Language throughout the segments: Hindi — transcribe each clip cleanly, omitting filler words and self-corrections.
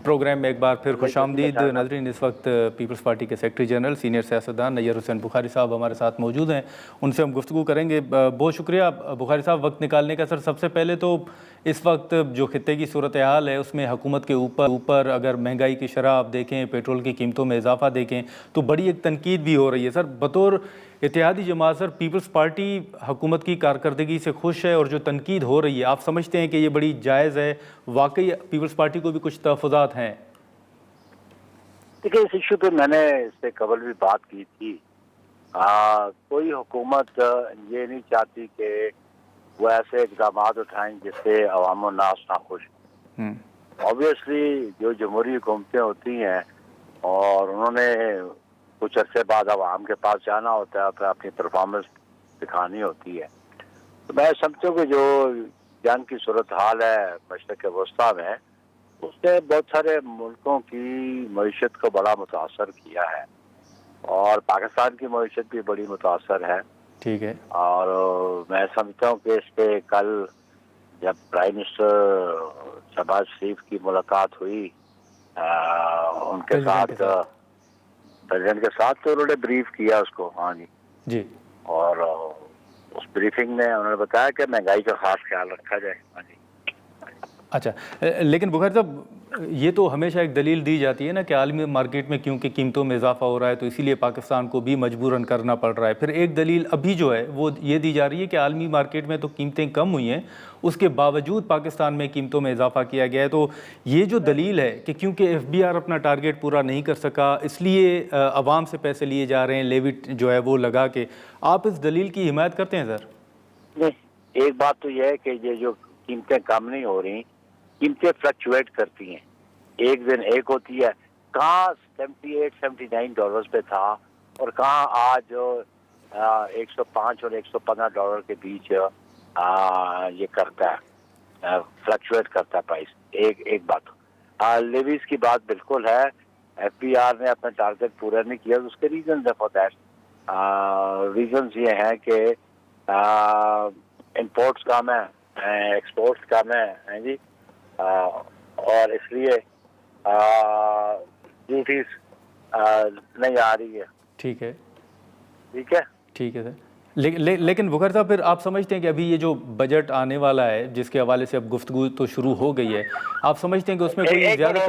प्रोग्राम में एक बार फिर खुशामदीद नाज़रीन। इस वक्त पीपल्स पार्टी के सेक्रेटरी जनरल सीनियर सियासतदान नैयर हुसैन बुखारी साहब हमारे साथ मौजूद हैं, उनसे हम गुफ्तगू करेंगे। बहुत शुक्रिया बुखारी साहब वक्त निकालने का। सर, सबसे पहले तो इस वक्त जो खित्ते की सूरत हाल है उसमें हुकूमत के ऊपर अगर महंगाई की शरह आप देखें, पेट्रोल की कीमतों में इजाफा देखें तो बड़ी एक तनकीद भी हो रही है। सर, बतौर इत्तेहादी जमात सर, पीपल्स पार्टी हुकूमत की कारकर्दगी से खुश है और जो तनकीद हो रही है आप समझते हैं कि ये बड़ी जायज़ है? वाकई पीपल्स पार्टी को भी कुछ तहफ़्फ़ुज़ात हैं? देखिए, इस इशू पे मैंने इससे कबल भी बात की थी। कोई हुकूमत ये नहीं चाहती कि वो ऐसे इकदाम उठाएं जिससे अवाम नास ना खुश। ऑब्वियसली जो जमहूरी हुकूमतें होती हैं और उन्होंने कुछ अरसे बाद अवाम के पास जाना होता है, फिर अपनी परफॉर्मेंस दिखानी होती है। तो मैं समझता हूँ कि जो जंग की सूरत हाल है मशरक़ वस्ता में, उसने बहुत सारे मुल्कों की मईशत को बड़ा मुतासर किया है और पाकिस्तान की मईशत भी बड़ी मुतासर है। ठीक है। और मैं समझता हूँ कि इस पे कल जब प्राइम मिनिस्टर शहबाज शरीफ की मुलाकात हुई उनके साथ, प्रेसिडेंट के साथ, तो उन्होंने ब्रीफ किया उसको। हाँ जी। और उस ब्रीफिंग में उन्होंने बताया कि महंगाई का खास ख्याल रखा जाए। हाँ जी। अच्छा, लेकिन बुखारी साहब, ये तो हमेशा एक दलील दी जाती है ना कि आलमी मार्केट में क्योंकि कीमतों में इजाफा हो रहा है तो इसीलिए पाकिस्तान को भी मजबूरन करना पड़ रहा है। फिर एक दलील अभी जो है वो ये दी जा रही है कि आलमी मार्केट में तो कीमतें कम हुई हैं, उसके बावजूद पाकिस्तान में कीमतों में इजाफा किया गया है। तो ये जो दलील है कि क्योंकि FBR अपना टारगेट पूरा नहीं कर सका इसलिए अवाम से पैसे लिए जा रहे हैं, लेविट जो है वो लगा के, आप इस दलील की हिमायत करते हैं सर? नहीं, एक बात तो यह है कि ये जो कीमतें कम नहीं हो रही, कीमतें फ्लक्चुएट करती हैं, एक दिन एक होती है। कहाँ 78-79 डॉलर्स पे था और कहाँ आज 105 और 115 डॉलर के बीच ये करता है, फ्लक्चुएट करता है प्राइस। एक बात। लेवीज की बात बिल्कुल है, FBR ने अपना टारगेट पूरा नहीं किया, उसके रीजन है फॉर दैट। रीजन ये हैं कि इंपोर्ट्स कम है, एक्सपोर्ट्स कम है जी, और इसलिए ड्यूटीज नहीं आ रही है। ठीक है सर। लेकिन बुखारी साहब, फिर आप समझते हैं कि अभी ये जो बजट आने वाला है जिसके हवाले से अब गुफ्तगू तो शुरू हो गई है, आप समझते हैं कि उसमें कोई ज़्यादा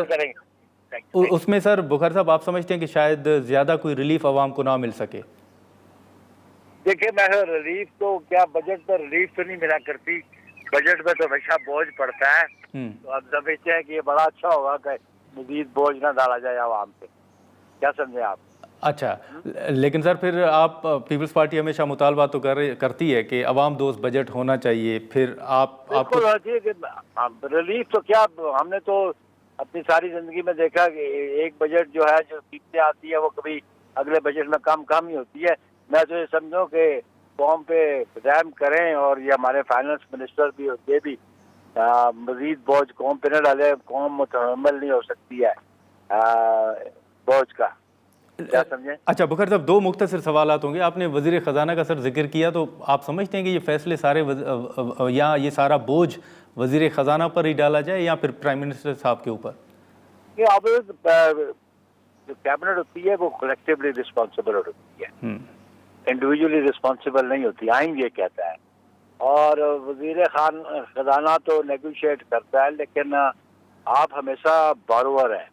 उसमें सर बुखारी साहब आप समझते हैं कि शायद ज़्यादा कोई रिलीफ आवाम को ना मिल सके? देखिए, मैं रिलीफ तो क्या, बजट पर रिलीफ तो नहीं मिला करती, बजट में तो हमेशा बोझ पड़ता है। तो अब समझते हैं कि ये बड़ा अच्छा होगा कि मजीद बोझ ना डाला जाए आवाम पे। क्या समझे आप? अच्छा, लेकिन सर फिर आप पीपल्स पार्टी हमेशा मुतालबा तो करती है कि अवाम दोस्त बजट होना चाहिए। फिर आपको रिलीफ तो क्या, हमने तो अपनी सारी जिंदगी में देखा कि एक बजट जो है जो कीमतें आती है वो कभी अगले बजट में कम ही होती है। मैं तो ये समझूं कि कौम पे रहम करें और ये हमारे फाइनेंस मिनिस्टर भी होते भी मजीद बोझ कौम पे न डाले। कौम मुतहम्मिल नहीं हो सकती है बोझ का। क्या समझे? अच्छा बुखारी साहब, दो मुख्तसर सवालात होंगे। आपने वज़ीर ख़जाना का सर जिक्र किया, तो आप समझते हैं कि ये फैसले सारे या ये सारा बोझ वज़ीर ख़जाना पर ही डाला जाए या फिर प्राइम मिनिस्टर साहब के ऊपर? जो कैबिनेट होती है वो कलेक्टिवली रिस्पॉन्सिबल होती है, इंडिविजुअली रिस्पॉन्सिबल नहीं होती, आइन ये कहता है। और वज़ीर ख़जाना तो नेगोशिएट करता है, लेकिन आप हमेशा बारोवर हैं।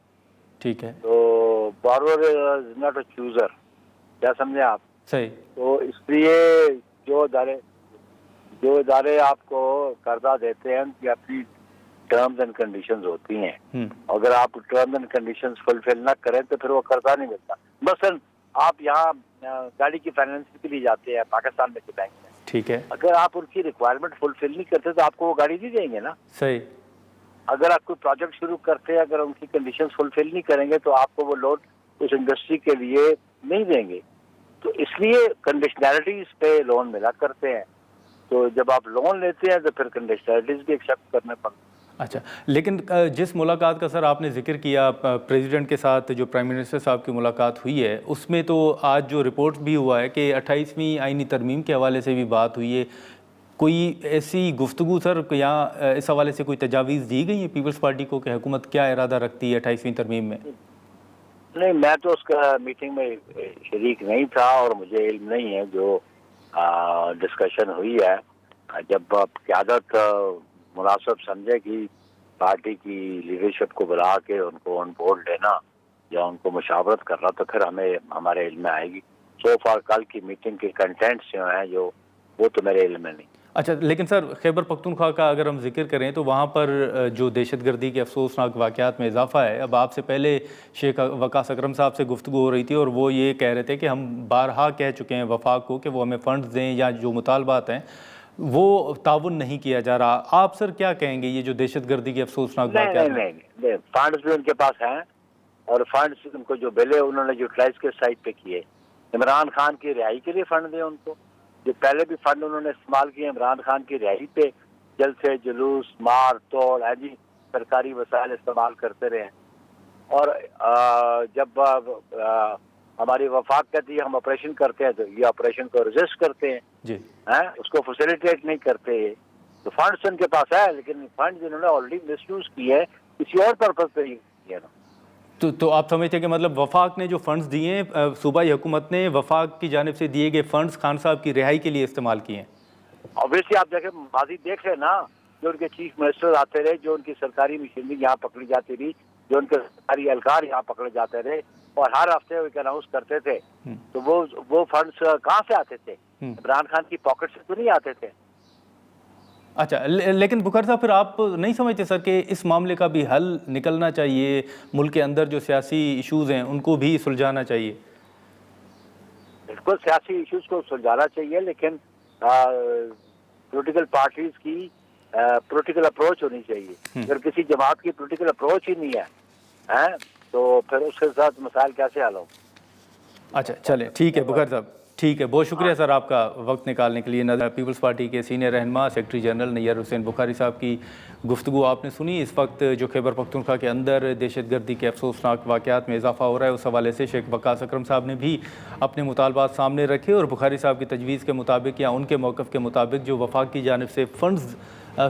ठीक है। तो बारोवर इज नॉट अ चूजर। क्या समझे आप? सही। तो इसलिए जो इदारे आपको कर्जा देते हैं उनकी अपनी टर्म्स एंड कंडीशंस होती हैं। अगर आप टर्म्स एंड कंडीशंस फुलफिल ना करें तो फिर वो कर्जा नहीं मिलता। मसलन आप यहाँ गाड़ी की फाइनेंसिंग के लिए जाते हैं पाकिस्तान में के बैंक में, ठीक है, अगर आप उनकी रिक्वायरमेंट फुलफिल नहीं करते तो आपको वो गाड़ी नहीं देंगे ना। सही। अगर आप कोई प्रोजेक्ट शुरू करते हैं, अगर उनकी कंडीशंस फुलफिल नहीं करेंगे तो आपको वो लोन उस इंडस्ट्री के लिए नहीं देंगे। तो इसलिए कंडीशनैलिटीज पे लोन मिला करते हैं। तो जब आप लोन लेते हैं तो फिर कंडीशनैलिटीज भी एक्सेप्ट करने पड़ते हैं। अच्छा, लेकिन जिस मुलाकात का सर आपने जिक्र किया प्रेसिडेंट के साथ, जो प्राइम मिनिस्टर साहब की मुलाकात हुई है, उसमें तो आज जो रिपोर्ट भी हुआ है कि 28वीं आईनी तरमीम के हवाले से भी बात हुई है। कोई ऐसी गुफ्तगू सर या इस हवाले से कोई तजावीज़ दी गई है पीपल्स पार्टी को कि हुकूमत क्या इरादा रखती है 28वीं तरमीम में? नहीं, मैं तो उसका मीटिंग में शरीक नहीं था और मुझे इल्म नहीं है जो डिस्कशन हुई है। जब क़यादत मुनासिब समझे कि पार्टी की लीडरशिप को बुला के उनको ऑन बोर्ड लेना या उनको मुशावरत करना, तो फिर हमें हमारे इल्म में आएगी। सो फार कल की मीटिंग के कंटेंट्स जो हैं जो वो तो मेरे इल्म में नहीं। अच्छा, लेकिन सर खैबर पख्तूनख्वा का अगर हम जिक्र करें तो वहाँ पर जो दहशतगर्दी के अफसोसनाक वाक़यात में इजाफा है। अब आपसे पहले शेख वकास अकरम साहब से गुफ्तगू हो रही थी और वो ये कह रहे थे कि हम बारहा कह चुके हैं वफाक को कि वो हमें फ़ंड्स दें या जो मुतालबात हैं वो ताउन नहीं किया जा रहा। आप सर क्या कहेंगे ये जो दहशतगर्दी के अफसोसनाक वाक़यात? नहीं, फंड्स भी उनके पास हैं और फंड्स उनको जो बिले उन्होंने यूटिलाइज के साइड पे किए। इमरान खान की रिहाई के लिए फंड दें उनको, जो पहले भी फंड उन्होंने इस्तेमाल किए इमरान खान की रिहाई पे, जलसे जुलूस मार तोड़ है जी, सरकारी वसाइल इस्तेमाल करते रहे। और जब हमारी वफाक कहती है हम ऑपरेशन करते हैं तो ये ऑपरेशन को रेजिस्ट करते हैं जी, हैं, उसको फैसिलिटेट नहीं करते। तो फंड्स उनके पास है लेकिन फंड्स इन्होंने ऑलरेडी मिसयूज किए हैं, किसी और पर्पज पे किया ना। तो आप समझते हैं कि मतलब वफाक ने जो फ़ंड्स दिए हैं, सूबाई हुकूमत ने वफाक की जानिब से दिए गए फ़ंड्स खान साहब की रिहाई के लिए इस्तेमाल किए हैं? ऑब्वियसली आप देखें, माजी देख रहे ना, जो उनके चीफ मिनिस्टर आते रहे, जो उनकी सरकारी मशीनरी यहाँ पकड़ी जाती रही, जो उनके सरकारी एहलकार यहाँ पकड़े जाते रहे और हर हफ्ते वो अनाउंस करते थे, तो वो फंड्स कहाँ से आते थे? इमरान खान की पॉकेट से तो नहीं आते थे। अच्छा, लेकिन बुखारी साहब फिर आप नहीं समझते सर कि इस मामले का भी हल निकलना चाहिए, मुल्क के अंदर जो सियासी इशूज़ हैं उनको भी सुलझाना चाहिए? बिल्कुल सियासी इशूज को सुलझाना चाहिए, लेकिन पॉलिटिकल पार्टीज की पॉलिटिकल अप्रोच होनी चाहिए। अगर किसी जमात की पॉलिटिकल अप्रोच ही नहीं है तो फिर उसके साथ मसाइल कैसे हल हों? अच्छा, चलें, ठीक है बुखारी साहब, ठीक है, बहुत शुक्रिया सर आपका वक्त निकालने के लिए। पीपल्स पार्टी के सीनियर रहनुमा सेक्रेटरी जनरल नैयर हुसैन बुखारी साहब की गुफ्तगू आपने सुनी। इस वक्त जो खैबर पख्तूनख्वा के अंदर दहशतगर्दी के अफसोसनाक वाक़यात में इजाफा हो रहा है, उस हवाले से शेख वकास अकरम साहब ने भी अपने मुतालबात सामने रखे और बुखारी साहब की तजवीज़ के मुताबिक या उनके मौक़िफ़ के मुताबिक जो वफाक की जानिब से फ़ंड्स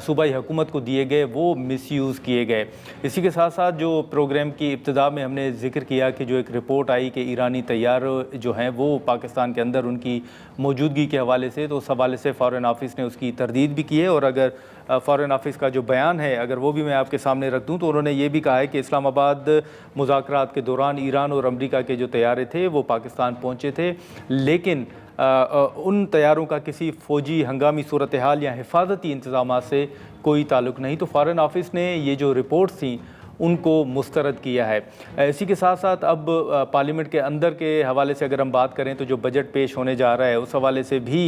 सूबाई हुकूमत को दिए गए वो मिसयूज़ किए गए। इसी के साथ साथ जो प्रोग्राम की इब्तिदा में हमने जिक्र किया कि जो एक रिपोर्ट आई कि ईरानी तैयार जो हैं वो पाकिस्तान के अंदर उनकी मौजूदगी के हवाले से, तो उस हवाले से फ़ॉरेन ऑफिस ने उसकी तरदीद भी की है। और अगर फ़ॉरेन ऑफिस का जो बयान है अगर वो भी मैं आपके सामने रख दूँ तो उन्होंने ये भी कहा है कि इस्लामाबाद मुज़ाकरात के दौरान ईरान और अमरीका के जो तैयारे थे वो पाकिस्तान पहुँचे थे, लेकिन उन तैयारों का किसी फ़ौजी हंगामी सूरत हाल या हिफाजती इंतज़ाम से कोई ताल्लुक़ नहीं। तो फ़ॉरेन ऑफिस ने ये जो रिपोर्ट्स थी उनको मुस्तरद किया है। इसी के साथ साथ अब पार्लियामेंट के अंदर के हवाले से अगर हम बात करें तो जो बजट पेश होने जा रहा है उस हवाले से भी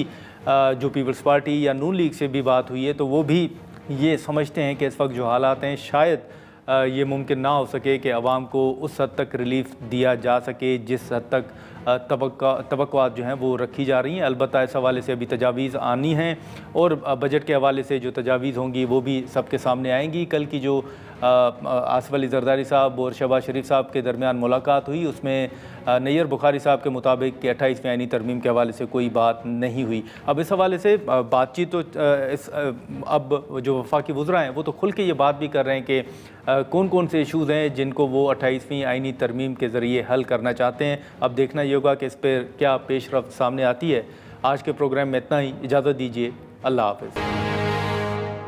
जो पीपल्स पार्टी या नून लीग से भी बात हुई है, तो वो भी ये समझते हैं कि इस वक्त जो हालात हैं शायद ये मुमकिन ना हो सके कि आवाम को उस हद तक रिलीफ दिया जा सके जिस हद तक तवक्कुआत जो हैं वो रखी जा रही हैं। अलबत्ता इस हवाले से अभी तजावीज़ आनी हैं और बजट के हवाले से जो तजावीज़ होंगी वो भी सबके सामने आएंगी। कल की जो आसिफ अली जरदारी साहब और शहबाज शरीफ साहब के दरमियान मुलाकात हुई उसमें नैयर बुखारी साहब के मुताबिक कि 28वीं आईनी तरमीम के हवाले से कोई बात नहीं हुई। अब इस हवाले से बातचीत तो अब जो वफाकी वज़रा हैं वो तो खुल के ये बात भी कर रहे हैं कि कौन कौन से इशूज़ हैं जिनको वो 28वीं आईनी तरमीम के ज़रिए हल करना चाहते हैं। अब देखना ये होगा कि इस पर क्या पेशरफ्त सामने आती है। आज के प्रोग्राम में इतना ही, इजाज़त दीजिए, अल्लाह हाफ़िज़।